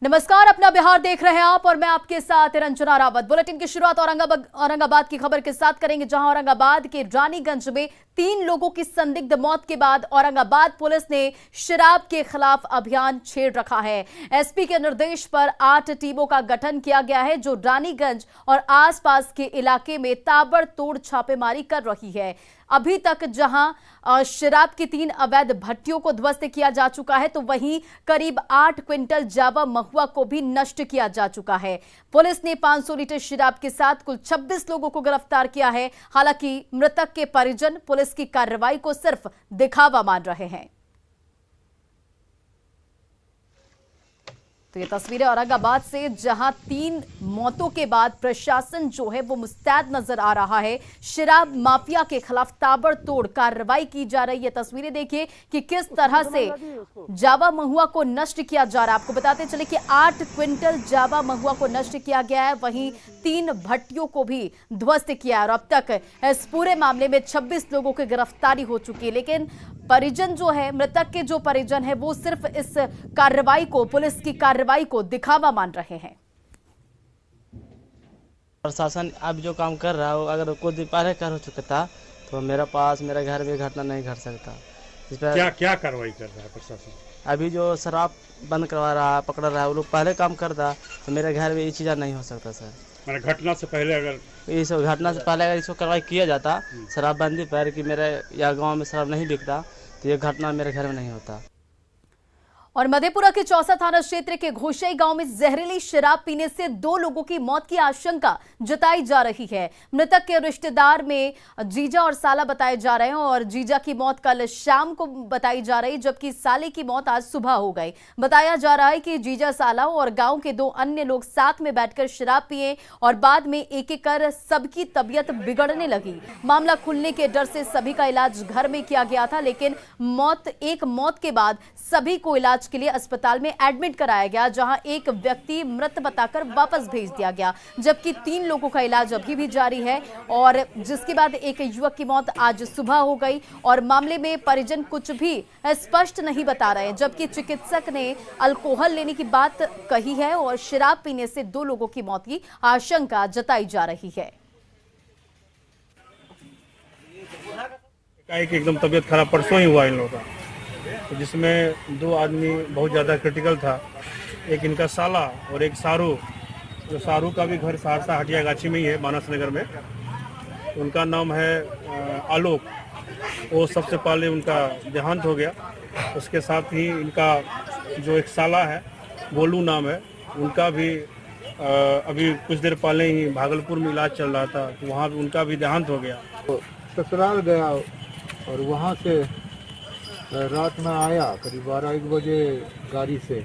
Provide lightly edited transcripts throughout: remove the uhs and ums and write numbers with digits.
नमस्कार, अपना बिहार देख रहे हैं आप और मैं आपके साथ रंजना रावत। बुलेटिन की शुरुआत औरंगाबाद की खबर के साथ करेंगे, जहां औरंगाबाद के रानीगंज में 3 लोगों की संदिग्ध मौत के बाद औरंगाबाद पुलिस ने शराब के खिलाफ अभियान छेड़ रखा है। एसपी के निर्देश पर 8 टीमों का गठन किया गया है, जो रानीगंज और आसपास के इलाके में ताबड़तोड़ छापेमारी कर रही है। अभी तक जहां शराब की 3 अवैध भट्टियों को ध्वस्त किया जा चुका है, तो वहीं करीब 8 क्विंटल जावा महुआ को भी नष्ट किया जा चुका है। पुलिस ने 500 लीटर शराब के साथ कुल 26 लोगों को गिरफ्तार किया है। हालांकि मृतक के परिजन पुलिस की कार्रवाई को सिर्फ दिखावा मान रहे हैं। तो ये तस्वीरें औरंगाबाद से, जहां 3 मौतों के बाद प्रशासन जो है वो मुस्तैद नजर आ रहा है। शराब माफिया के खिलाफ ताबड़तोड़ कार्रवाई की जा रही है। तस्वीरें देखिए कि किस तरह से जावा महुआ को नष्ट किया जा रहा है। आपको बताते चले कि 8 क्विंटल जावा महुआ को नष्ट किया गया है, वहीं 3 भट्टियों को भी ध्वस्त किया है और अब तक इस पूरे मामले में 26 लोगों की गिरफ्तारी हो चुकी है। लेकिन परिजन जो है, मृतक के जो परिजन है, वो सिर्फ इस कार्रवाई को, पुलिस की कार्रवाई को दिखावा मान रहे हैं। प्रशासन अब जो काम कर रहा है, अगर कुछ दिन पहले कर हो चुका था तो मेरे घर में घटना नहीं घट सकता। इस पर क्या कार्रवाई कर रहा है प्रशासन? अभी जो शराब बंद करवा रहा है, पकड़ रहा है, वो लोग पहले काम करता तो मेरे घर में ये चीज़ नहीं हो सकता सर। मैंने घटना से पहले अगर इसको कार्रवाई किया जाता शराबबंदी पर कि मेरे या गांव में शराब नहीं बिकता, तो ये घटना मेरे घर में नहीं होता। और मधेपुरा के चौसा थाना क्षेत्र के घोषई गांव में जहरीली शराब पीने से 2 लोगों की मौत की आशंका जताई जा रही है। मृतक के रिश्तेदार में जीजा और साला बताए जा रहे हैं और जीजा की मौत कल शाम को बताई जा रही, जबकि साले की मौत आज सुबह हो गई। बताया जा रहा है कि जीजा, साला और गांव के 2 अन्य लोग साथ में बैठकर शराब पिए और बाद में एक-एक कर सबकी तबीयत बिगड़ने लगी। मामला खुलने के डर से सभी का इलाज घर में किया गया था, लेकिन एक मौत के बाद सभी को इलाज के लिए अस्पताल में एडमिट कराया गया, जहां एक व्यक्ति मृत बताकर वापस भेज दिया गया, जबकि 3 लोगों का इलाज अभी भी जारी है। और जिसके बाद एक युवक की मौत आज सुबह हो गई और मामले में परिजन कुछ भी स्पष्ट नहीं बता रहे हैं, जबकि चिकित्सक ने अल्कोहल लेने की बात कही है और शराब पीने से 2 लोगों की मौत की आशंका जताई जा रही है। एकदम तबीयत खराब परसों ही हुआ इन लोगों का, तो जिसमें 2 आदमी बहुत ज़्यादा क्रिटिकल था। एक इनका साला और एक सारू, जो सारू का भी घर सहरसा हटिया गाछी में ही है, मानस नगर में। उनका नाम है आलोक। वो सबसे पहले उनका देहांत हो गया। उसके साथ ही इनका जो एक साला है, गोलू नाम है, उनका भी अभी कुछ देर पहले ही भागलपुर में इलाज चल रहा था, तो वहाँ उनका भी देहांत हो गया। तो ससुराल गया और वहाँ से रात में आया करीब 12-1 बजे गाड़ी से,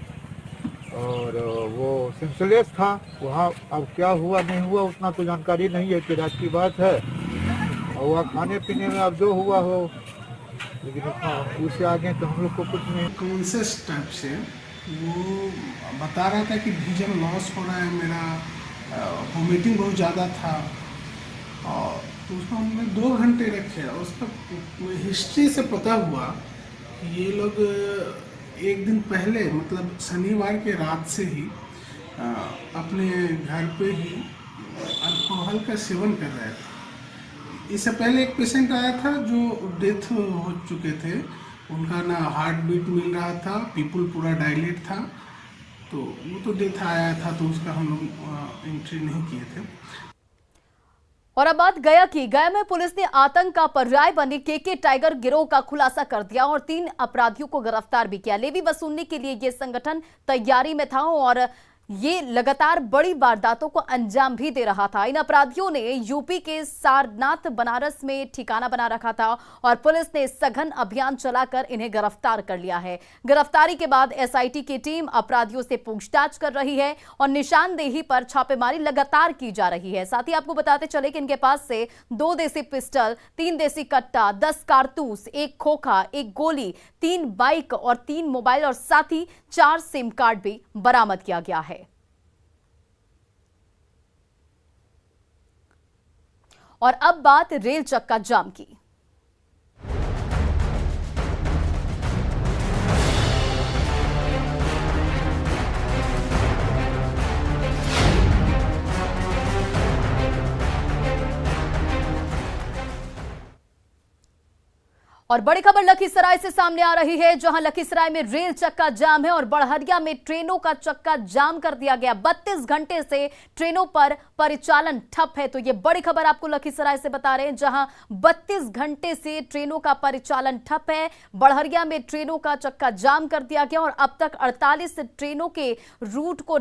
और वो सेंसलेस था वहाँ। अब क्या हुआ नहीं हुआ उतना तो जानकारी नहीं है, कि रात की बात है। और वह खाने पीने में अब जो हुआ हो, लेकिन उससे आगे तो हम लोग को कुछ नहीं। कॉन्शियस टाइप से वो बता रहा था कि विजन लॉस हो रहा है मेरा, वोमिटिंग बहुत ज़्यादा था। और तो उसको हमने 2 घंटे रखे और उसका हिस्ट्री से पता हुआ ये लोग एक दिन पहले, मतलब शनिवार के रात से ही अपने घर पे ही अल्कोहल का सेवन कर रहे थे। इससे पहले एक पेशेंट आया था जो डेथ हो चुके थे, उनका ना हार्ट बीट मिल रहा था, पीपल पूरा डायलेट था, तो वो तो डेथ आया था, तो उसका हम लोग एंट्री नहीं किए थे। और अब बात गया में पुलिस ने आतंक का पर्याय बने केके टाइगर गिरोह का खुलासा कर दिया और 3 अपराधियों को गिरफ्तार भी किया। लेवी वसूलने के लिए यह संगठन तैयारी में था और ये लगातार बड़ी वारदातों को अंजाम भी दे रहा था। इन अपराधियों ने यूपी के सारनाथ बनारस में ठिकाना बना रखा था और पुलिस ने सघन अभियान चलाकर इन्हें गिरफ्तार कर लिया है। गिरफ्तारी के बाद एसआईटी की टीम अपराधियों से पूछताछ कर रही है और निशानदेही पर छापेमारी लगातार की जा रही है। साथ ही आपको बताते चले कि इनके पास से 2 देसी पिस्टल, 3 देसी कट्टा, 10 कारतूस, 1 खोखा, 1 गोली, 3 बाइक और 3 मोबाइल और साथ ही 4 सिम कार्ड भी बरामद किया गया है। और अब बात रेल चक्का जाम की। और बड़ी खबर लखीसराय से सामने आ रही है, जहां लखीसराय में रेल चक्का जाम है और बड़हरिया में ट्रेनों का चक्का जाम कर दिया गया। 32 घंटे से ट्रेनों पर परिचालन ठप है। तो ये बड़ी खबर आपको लखीसराय से बता रहे हैं, जहां 32 घंटे से ट्रेनों का परिचालन ठप है। बड़हरिया में ट्रेनों का चक्का जाम कर दिया गया और अब तक 48 ट्रेनों के रूट को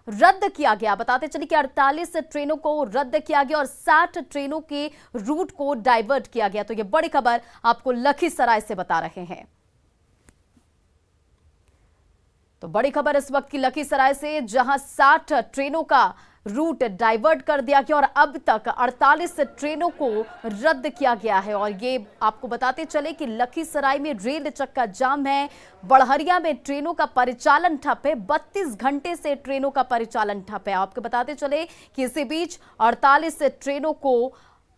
रद्द किया गया। बताते चलिए कि 48 ट्रेनों को रद्द किया गया और 60 ट्रेनों के रूट को डाइवर्ट किया गया। तो ये बड़ी खबर आपको लखीसराय से बता रहे हैं। तो बड़ी खबर इस वक्त की लखीसराय से, जहां 60 ट्रेनों का रूट डाइवर्ट कर दिया गया और अब तक 48 ट्रेनों को रद्द किया गया है। और ये आपको बताते चले कि लखीसराय में रेल चक्का जाम है, बड़हरिया में ट्रेनों का परिचालन ठप है। 32 घंटे से ट्रेनों का परिचालन ठप है। आपको बताते चले कि इसी बीच 48 ट्रेनों को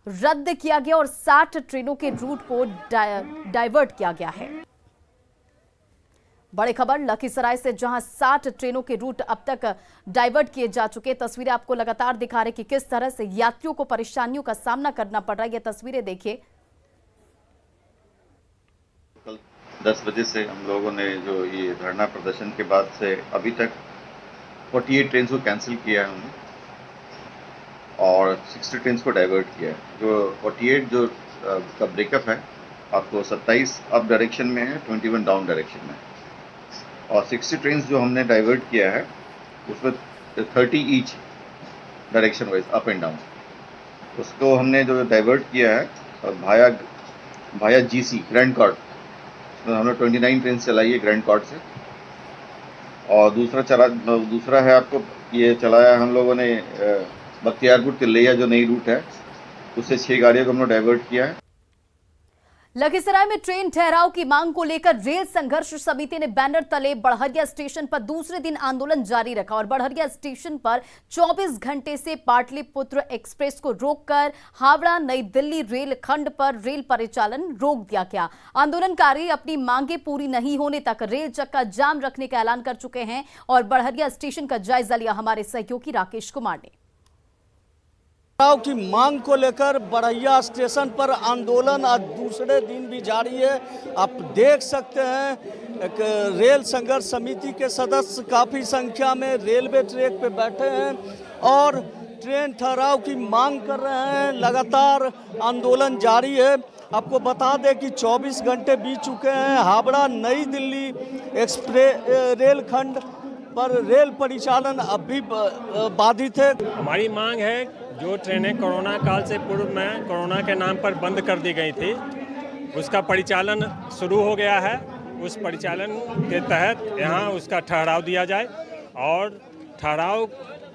रद्द किया गया और 60 ट्रेनों के रूट को डाइवर्ट किया गया है। बड़ी खबर लखीसराय से, जहां 60 ट्रेनों के रूट अब तक डाइवर्ट किए जा चुके। तस्वीरें आपको लगातार दिखा रहे कि किस तरह से यात्रियों को परेशानियों का सामना करना पड़ रहा है। ये तस्वीरें देखिए। कल 10 बजे से हम लोगों ने जो ये धरना प्रदर्शन के बाद से अभी तक 48 ट्रेन को कैंसिल किया है हमने और 60 ट्रेन को डाइवर्ट किया है। जो 48 जो का ब्रेकअप है आपको 27 अप डायरेक्शन में है, 21 डाउन डायरेक्शन में है। और 60 ट्रेन जो हमने डाइवर्ट किया है उसमें 30 each direction wise up and down, उसको हमने जो डाइवर्ट किया है भाया जीसी ग्रैंड कॉर्ड, उसमें हमने 29 ट्रेन चलाई है ग्रैंड कॉर्ड से। और दूसरा है आपको ये चलाया हम लोगों ने बख्तियारपुर तिलैया जो नई रूट है, उससे 6 गाड़ियों को हमने डाइवर्ट किया है। लखीसराय में ट्रेन ठहराव की मांग को लेकर रेल संघर्ष समिति ने बैनर तले बड़हरिया स्टेशन पर दूसरे दिन आंदोलन जारी रखा और बड़हरिया स्टेशन पर 24 घंटे से पाटलिपुत्र एक्सप्रेस को रोककर हावड़ा नई दिल्ली रेल खंड पर रेल परिचालन रोक दिया गया। आंदोलनकारी अपनी मांगे पूरी नहीं होने तक रेल चक्का जाम रखने का ऐलान कर चुके हैं और बड़हरिया स्टेशन का जायजा लिया हमारे सहयोगी राकेश कुमार ने। की मांग को लेकर बड़हरिया स्टेशन पर आंदोलन आज दूसरे दिन भी जारी है। आप देख सकते हैं एक रेल संघर्ष समिति के सदस्य काफ़ी संख्या में रेलवे ट्रैक पे बैठे हैं और ट्रेन ठहराव की मांग कर रहे हैं। लगातार आंदोलन जारी है। आपको बता दें कि 24 घंटे बीत चुके हैं। हावड़ा नई दिल्ली एक्सप्रेस रेल खंड पर रेल परिचालन अब भी बाधित है। हमारी मांग है जो ट्रेनें कोरोना काल से पूर्व में कोरोना के नाम पर बंद कर दी गई थी, उसका परिचालन शुरू हो गया है। उस परिचालन के तहत यहाँ उसका ठहराव दिया जाए और ठहराव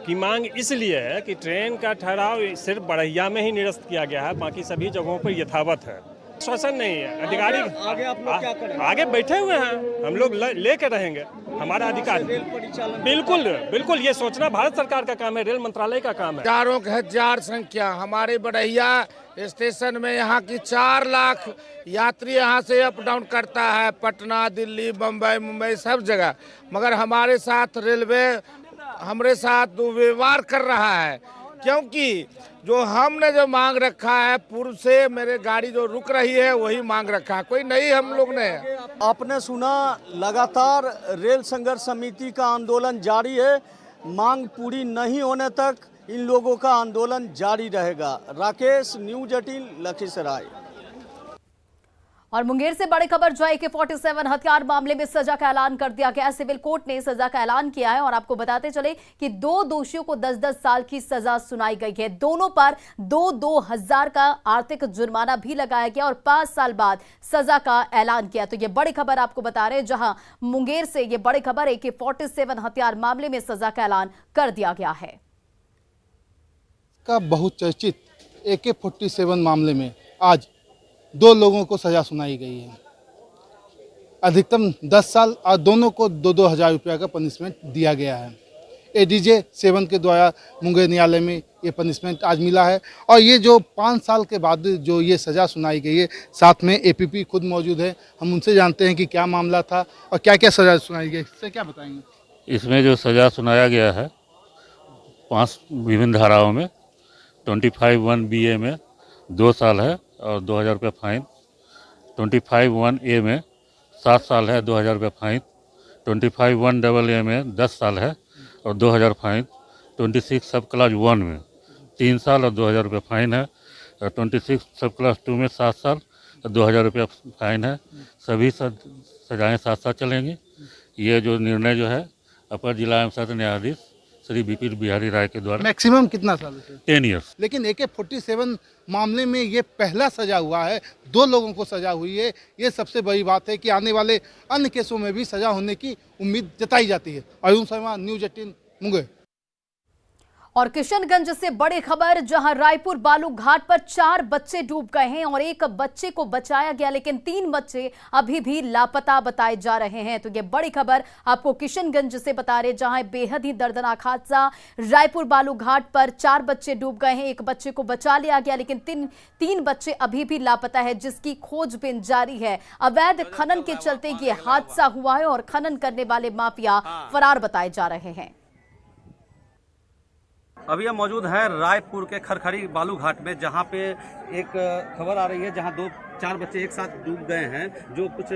की मांग इसलिए है कि ट्रेन का ठहराव सिर्फ बड़हरिया में ही निरस्त किया गया है, बाकी सभी जगहों पर यथावत है। श्वासन नहीं है। अधिकारी आगे आप लोग क्या करेंगे? आगे बैठे हुए हैं, हम लोग लेकर रहेंगे हमारा अधिकार। बिल्कुल ये सोचना भारत सरकार का काम है, रेल मंत्रालय का काम है। हजारों हजार संख्या हमारे बड़हरिया स्टेशन में यहाँ की 4 लाख यात्री यहाँ से अप डाउन करता है, पटना, दिल्ली, बम्बई, मुंबई सब जगह। मगर हमारे साथ रेलवे हमारे साथ दुर्व्यवहार कर रहा है, क्योंकि जो हमने जो मांग रखा है पूर्व से मेरे गाड़ी जो रुक रही है वही मांग रखा है, कोई नहीं हम लोग ने। आपने सुना, लगातार रेल संघर्ष समिति का आंदोलन जारी है। मांग पूरी नहीं होने तक इन लोगों का आंदोलन जारी रहेगा। राकेश, न्यूज 18 लखीसराय। और मुंगेर से बड़ी खबर जो AK-47 हथियार मामले में सजा का ऐलान कर दिया गया। सिविल कोर्ट ने सजा का ऐलान किया है और आपको बताते चले कि 2 दोषियों को 10-10 साल की सजा सुनाई गई है। दोनों पर 2-2 हजार का आर्थिक जुर्माना भी लगाया गया और 5 साल बाद सजा का ऐलान किया। तो ये बड़ी खबर आपको बता रहे हैं, जहां मुंगेर से ये बड़ी खबर AK-47 हथियार मामले में सजा का ऐलान कर दिया गया है। का बहुचर्चित AK-47 मामले में आज 2 लोगों को सजा सुनाई गई है। अधिकतम 10 साल और दोनों को 2-2 हज़ार रुपया का पनिशमेंट दिया गया है। ADJ 7 के द्वारा मुंगेर न्यायालय में ये पनिशमेंट आज मिला है। और ये जो 5 साल के बाद जो ये सज़ा सुनाई गई है, साथ में APP खुद मौजूद है। हम उनसे जानते हैं कि क्या मामला था और क्या क्या सज़ा सुनाई गई, इससे क्या बताएंगे। इसमें जो सज़ा सुनाया गया है 5 विभिन्न धाराओं में 25(1) BA में 2 साल है और 2000 रुपये फाइन, 25(1)A में 7 साल है, 2000 रुपये फाइन। 25(1)AA में 10 साल है और 2000 फाइन। 26 सब क्लास 1 में 3 साल और 2000 रुपये फाइन है। और 26 सब क्लास 2 में 7 साल और 2000 रुपये फाइन है। सभी सजाएँ साथ साथ चलेंगी। ये जो निर्णय जो है अपर जिला एवं सत्र न्यायाधीश श्री विपिन बिहारी राय के द्वारा। मैक्सिमम कितना साल है? 10 ईयर्स। लेकिन AK-47 मामले में ये पहला सजा हुआ है, 2 लोगों को सजा हुई है। ये सबसे बड़ी बात है कि आने वाले अन्य केसों में भी सजा होने की उम्मीद जताई जाती है। अरुण शर्मा, न्यूज़ 18 मुंगेर। और किशनगंज से बड़ी खबर, जहां रायपुर बालू घाट पर 4 बच्चे डूब गए हैं और 1 बच्चे को बचाया गया, लेकिन 3 बच्चे अभी भी लापता बताए जा रहे हैं। तो ये बड़ी खबर आपको किशनगंज से बता रहे, जहां बेहद ही दर्दनाक हादसा। रायपुर बालू घाट पर 4 बच्चे डूब गए हैं, 1 बच्चे को बचा लिया गया, लेकिन 3 बच्चे अभी भी लापता है, जिसकी खोजबीन जारी है। अवैध खनन के चलते ये हादसा हुआ है और खनन करने वाले माफिया फरार बताए जा रहे हैं। अभी हम मौजूद हैं रायपुर के खरखरी बालू घाट में, जहां पे एक खबर आ रही है जहां 4 बच्चे एक साथ डूब गए हैं, जो कुछ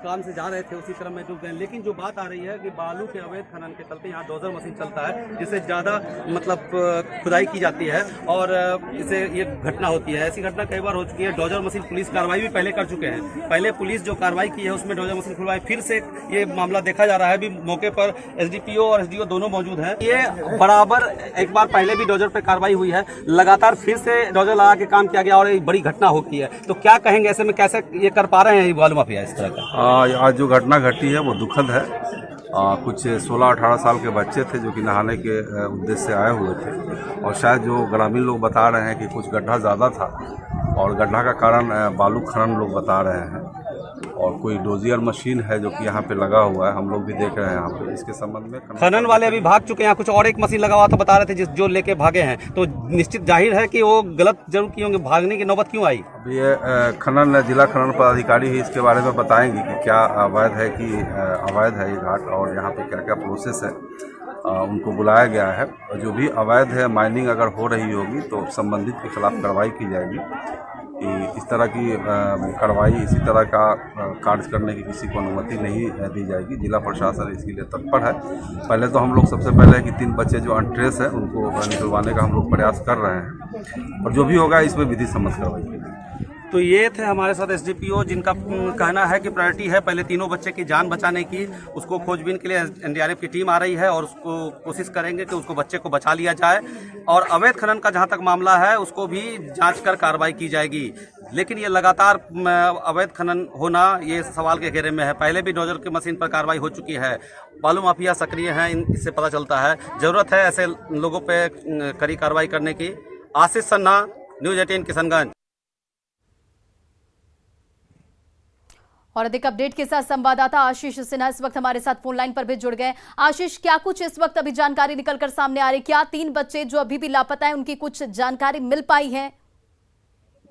काम से जा रहे थे उसी क्रम में डूब गए। लेकिन जो बात आ रही है कि बालू के अवैध खनन के चलते यहाँ डोजर मशीन चलता है, जिससे ज़्यादा मतलब खुदाई की जाती है और इससे ये घटना होती है। ऐसी घटना कई बार हो चुकी है। डोजर मशीन पुलिस कार्रवाई भी पहले कर चुके हैं। पहले पुलिस जो कार्रवाई की है उसमें डोजर मशीन खुलवाई, फिर से ये मामला देखा जा रहा है। अभी मौके पर SDPO और SDO दोनों मौजूद हैं। ये बराबर एक बार पहले भी डोजर पर कार्रवाई हुई है, लगातार फिर से डोजर लगा के काम किया गया और एक बड़ी घटना होती है। तो क्या कहेंगे ऐसे में, कैसे ये कर पा रहे हैं ये बालू माफिया इस तरह का? आज जो घटना घटी है वो दुखद है। कुछ 16-18 साल के बच्चे थे जो कि नहाने के उद्देश्य से आए हुए थे और शायद जो ग्रामीण लोग बता रहे हैं कि कुछ गड्ढा ज़्यादा था और गड्ढा का कारण बालू खनन लोग बता रहे हैं। और कोई डोजियर मशीन है जो कि यहाँ पे लगा हुआ है, हम लोग भी देख रहे हैं यहाँ पे। इसके संबंध में खनन वाले अभी भाग चुके हैं, कुछ और एक मशीन लगा हुआ था बता रहे थे जो लेके भागे हैं। तो निश्चित जाहिर है कि वो गलत जरूर किए होंगे। भागने की नौबत क्यों आई? अभी ये खनन जिला खनन पदाधिकारी ही इसके बारे में बताएंगे कि क्या अवैध है कि अवैध है ये घाट और यहाँ पे क्या क्या प्रोसेस है। उनको बुलाया गया है। जो भी अवैध है माइनिंग अगर हो रही होगी तो संबंधित के खिलाफ कार्रवाई की जाएगी। कि इस तरह की कार्रवाई, इसी तरह का कार्य करने की किसी को अनुमति नहीं दी जाएगी। जिला प्रशासन इसके लिए तत्पर है। पहले तो हम लोग सबसे पहले कि 3 बच्चे जो अनट्रेस है उनको निकलवाने का हम लोग प्रयास कर रहे हैं और जो भी होगा इसमें विधि सम्मत कार्रवाई की जाएगी। तो ये थे हमारे साथ SDPO, जिनका कहना है कि प्रायोरिटी है पहले तीनों बच्चे की जान बचाने की। उसको खोजबीन के लिए NDRF की टीम आ रही है और उसको कोशिश करेंगे कि उसको बच्चे को बचा लिया जाए। और अवैध खनन का जहां तक मामला है उसको भी जांच कर कार्रवाई की जाएगी। लेकिन ये लगातार अवैध खनन होना ये सवाल के घेरे में है। पहले भी डोजर की मशीन पर कार्रवाई हो चुकी है। बालू माफिया सक्रिय हैं, इससे पता चलता है। जरूरत है ऐसे लोगों पर कड़ी कार्रवाई करने की। आशीष सन्ना, न्यूज़ 18 किशनगंज। और अधिक अपडेट के साथ संवाददाता आशीष सिन्हा इस वक्त हमारे साथ फोन लाइन पर भी जुड़ गए। आशीष, क्या कुछ इस वक्त अभी जानकारी निकलकर सामने आ रही? क्या 3 बच्चे जो अभी भी लापता हैं उनकी कुछ जानकारी मिल पाई है?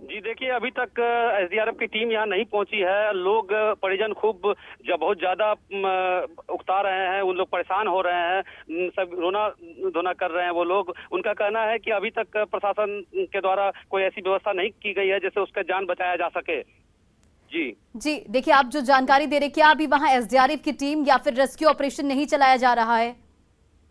जी देखिए, अभी तक SDRF की टीम यहाँ नहीं पहुंची है। लोग परिजन खूब बहुत ज्यादा उकता रहे हैं, उन लोग परेशान हो रहे हैं, सब रोना धोना कर रहे हैं वो लोग। उनका कहना है कि अभी तक प्रशासन के द्वारा कोई ऐसी व्यवस्था नहीं की गई है जिससे उसका जान बचाया जा सके। जी देखिए, आप जो जानकारी दे रहे, क्या अभी वहां SDRF की टीम या फिर रेस्क्यू ऑपरेशन नहीं चलाया जा रहा है?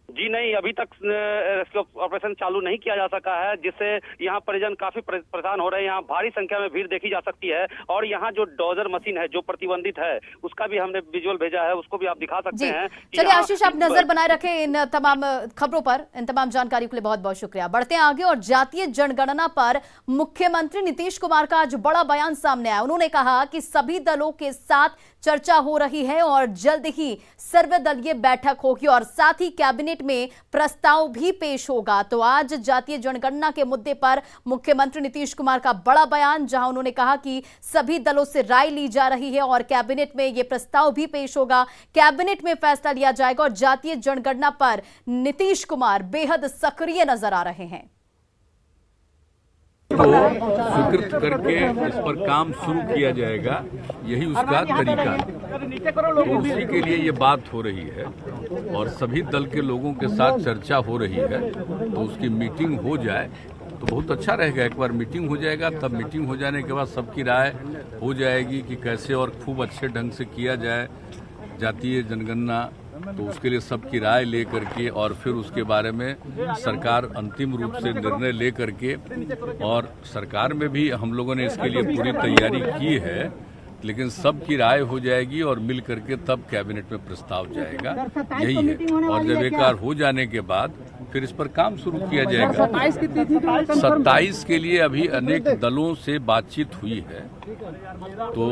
जी नहीं, अभी तक रेस्क्यू ऑपरेशन चालू नहीं किया जा सका है, जिससे यहाँ परिजन काफी परेशान हो रहे हैं। यहाँ भारी संख्या में भीड़ देखी जा सकती है और यहाँ जो डोजर मशीन है जो प्रतिबंधित है उसका भी हमने विजुअल भेजा है, उसको भी आप दिखा सकते हैं। चलिए आशीष, आप नजर बनाए रखें इन तमाम खबरों पर। इन तमाम जानकारी के लिए बहुत बहुत शुक्रिया। बढ़ते हैं आगे और जातीय जनगणना पर मुख्यमंत्री नीतीश कुमार का आज बड़ा बयान सामने आया। उन्होंने कहा कि सभी दलों के साथ चर्चा हो रही है और जल्द ही सर्वदलीय बैठक होगी और साथ ही कैबिनेट में प्रस्ताव भी पेश होगा। तो आज जातीय जनगणना के मुद्दे पर मुख्यमंत्री नीतीश कुमार का बड़ा बयान, जहां उन्होंने कहा कि सभी दलों से राय ली जा रही है और कैबिनेट में यह प्रस्ताव भी पेश होगा, कैबिनेट में फैसला लिया जाएगा। और जातीय जनगणना पर नीतीश कुमार बेहद सक्रिय नजर आ रहे हैं। तो स्वीकृत करके इस पर काम शुरू किया जाएगा, यही उसका तरीका है। तो उसी के लिए ये बात हो रही है और सभी दल के लोगों के साथ चर्चा हो रही है, तो उसकी मीटिंग हो जाए तो बहुत अच्छा रहेगा। एक बार मीटिंग हो जाएगा, तब मीटिंग हो जाने के बाद सबकी राय हो जाएगी कि कैसे और खूब अच्छे ढंग से किया जाए जातीय जनगणना। तो उसके लिए सबकी राय ले करके और फिर उसके बारे में सरकार अंतिम रूप से निर्णय ले करके, और सरकार में भी हम लोगों ने इसके लिए पूरी तैयारी की है, लेकिन सबकी राय हो जाएगी और मिल करके तब कैबिनेट में प्रस्ताव जाएगा, यही है। और जब एक बार हो जाने के बाद फिर इस पर काम शुरू किया जाएगा। 27 के लिए अभी अनेक दलों से बातचीत हुई है, तो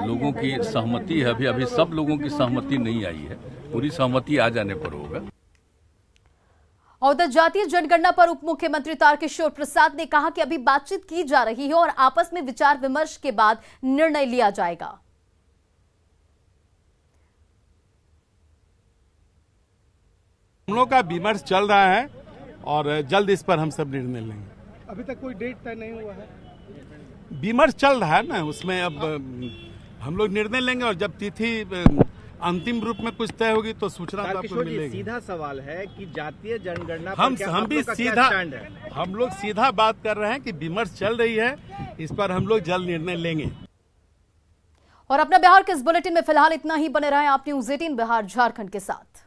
लोगों की सहमति है। अभी सब लोगों की सहमति नहीं आई है, पूरी सहमति आ जाने पर होगा। और उधर जातीय जनगणना पर उप मुख्यमंत्री तारकिशोर प्रसाद ने कहा कि अभी बातचीत की जा रही है और आपस में विचार विमर्श के बाद निर्णय लिया जाएगा। हम लोग का विमर्श चल रहा है और जल्द इस पर हम सब निर्णय लेंगे। अभी तक कोई डेट तय नहीं हुआ है, विमर्श चल रहा है ना, उसमें अब हम लोग निर्णय लेंगे और जब तिथि अंतिम रूप में कुछ तय होगी तो सूचना तो आपको मिलेगी। सीधा सवाल है कि जातीय जनगणना हम भी सीधा, हम लोग सीधा बात कर रहे हैं कि विमर्श चल रही है, इस पर हम लोग जल्द निर्णय लेंगे। और अपना बिहार के इस बुलेटिन में फिलहाल इतना ही। बने रहें आप न्यूज़ 18 बिहार झारखंड के साथ।